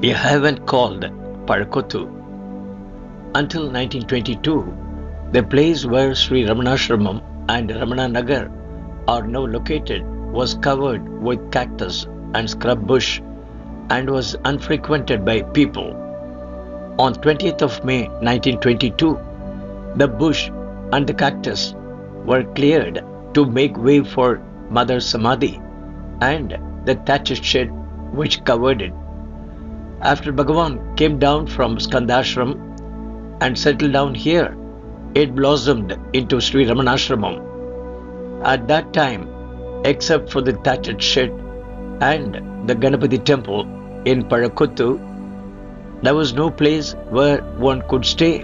a heaven called Palakottu. Until 1922, the place where Sri Ramanasramam and Ramana Nagar are now located was covered with cactus and scrub bush and was unfrequented by people. On 20th of May 1922, the bush and the cactus were cleared to make way for Mother Samadhi and the thatched shed which covered it. After Bhagavan came down from Skanda Ashram and settled down here, it blossomed into Sri Ramanasramam. At that time, except for the thatched shed and the Ganapathi temple in Palakottu, there was no place where one could stay.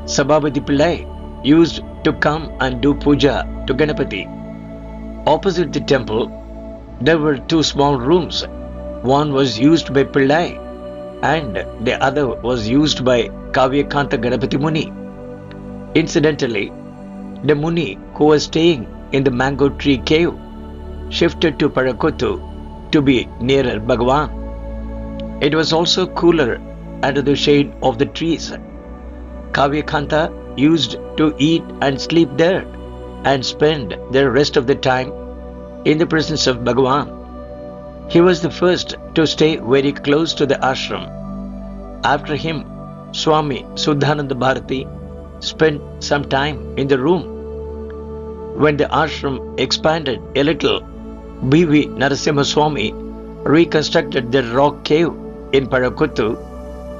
Sabhabati Pillai used to come and do puja to Ganapathi. Opposite the temple, there were two small rooms. One was used by Pillai and the other was used by Kavyakanta Ganapathi Muni. Incidentally, the Muni who was staying in the mango tree cave shifted to Palakottu to be nearer Bhagavan. It was also cooler under the shade of the trees. Kavyakanta used to eat and sleep there and spend the rest of the time in the presence of Bhagavan. He was the first to stay very close to the ashram. After him, Swami Suddhananda Bharati spent some time in the room. When the ashram expanded a little, B.V. Narasimha Swami reconstructed the rock cave in Palakottu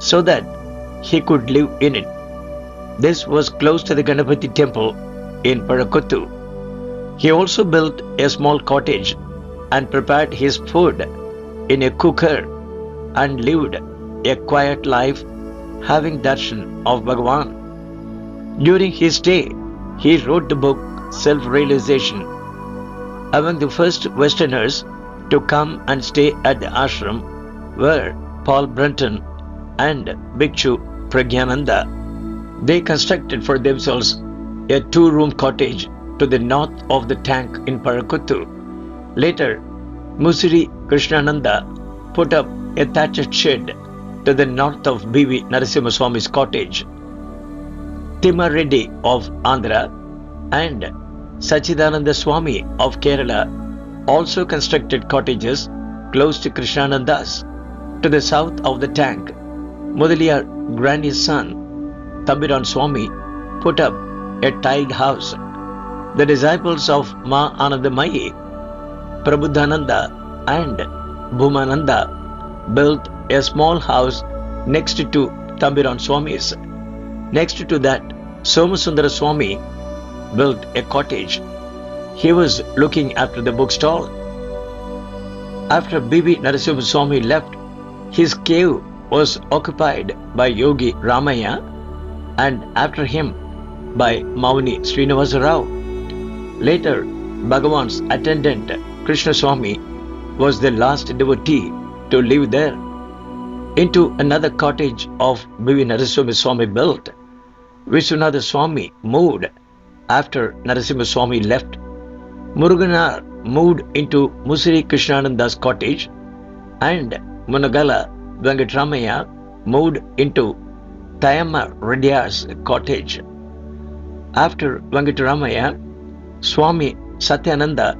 so that he could live in it. This was close to the Ganapathi temple in Palakottu. He also built a small cottage and prepared his food in a cooker and lived a quiet life, having darshan of Bhagavan. During his stay, he wrote the book Self-Realization. Among the first Westerners to come and stay at the ashram were Paul Brunton and Bhikshu Pragyananda. They constructed for themselves a two-room cottage to the north of the tank in Palakottu. Later, Musiri Krishnananda put up a thatched shed to the north of B.V. Narasimha Swami's cottage. Timma Reddy of Andhra and Sachidananda Swami of Kerala also constructed cottages close to Krishnananda's. To the south of the tank, Mudaliyar Granny's son, Thambiran Swami, put up a tiled house. The disciples of Ma Anandamayi, Prabhudananda and Bhumananda built a small house next to Thambiran Swami's. Next to that, Somasundara Swami built a cottage. He was looking after the bookstall. After B.V. Narasimha Swami left, his cave was occupied by Yogi Ramaya and after him by Mauni Srinivasa Rao. Later, Bhagavan's attendant Krishna Swami was the last devotee to live there. Into another cottage of B.V. Narasimha Swami built, Vishwanatha Swami moved after Narasimha Swami left. Muruganar moved into Musiri Krishnananda's cottage and Munagala Venkatramaya moved into Thayama Reddy's cottage. After Venkatramaya, Swami Satyananda,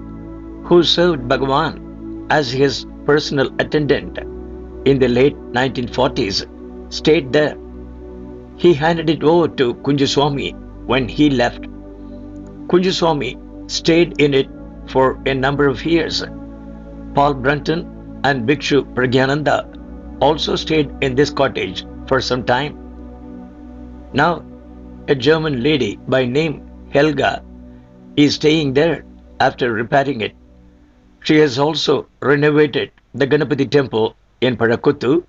who served Bhagavan as his personal attendant in the late 1940s, stayed there. He handed it over to Kunjaswami when he left. Kunjaswami stayed in it for a number of years. Paul Brunton and Bhikshu Pragyananda also stayed in this cottage for some time. Now, a German lady by name Helga is staying there after repairing it. She has also renovated the Ganapathi temple in Palakottu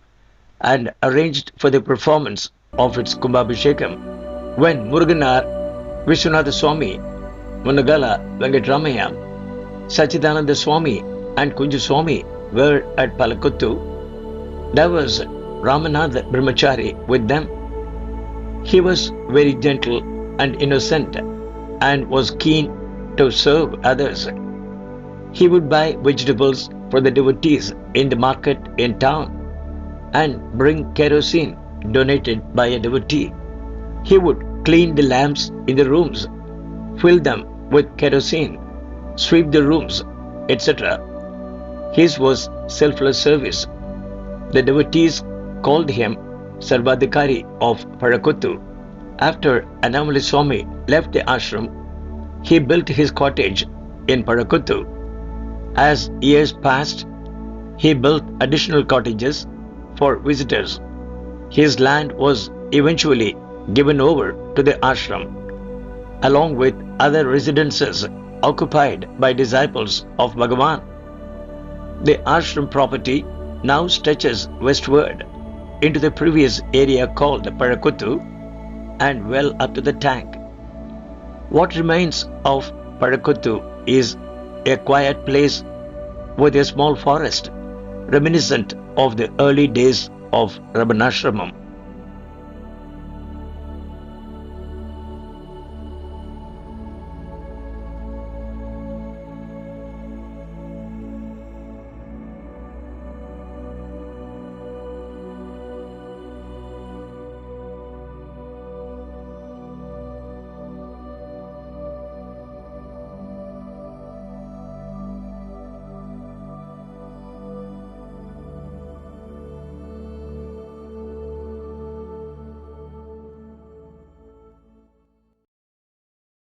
and arranged for the performance of its Kumbhabhishekam. When Muruganar, Vishwanatha Swami, Munagala Venkatramaya, Sachidananda Swami and Kunja Swami were at Palakottu, there was Ramanatha Brahmachari with them. He was very gentle and innocent and was keen to serve others. He would buy vegetables for the devotees in the market in town. and bring kerosene donated by a devotee. He would clean the lamps in the rooms, fill them with kerosene, sweep the rooms, etc. His was selfless service. The devotees called him Sarvadhikari of Palakottu. After Annamalai Swami left the ashram, he built his cottage in Palakottu. As years passed, he built additional cottages for visitors. His land was eventually given over to the ashram, along with other residences occupied by disciples of Bhagavan. The ashram property now stretches westward into the previous area called Palakottu and well up to the tank. What remains of Palakottu is a quiet place with a small forest, reminiscent of the early days of Ramanashramam.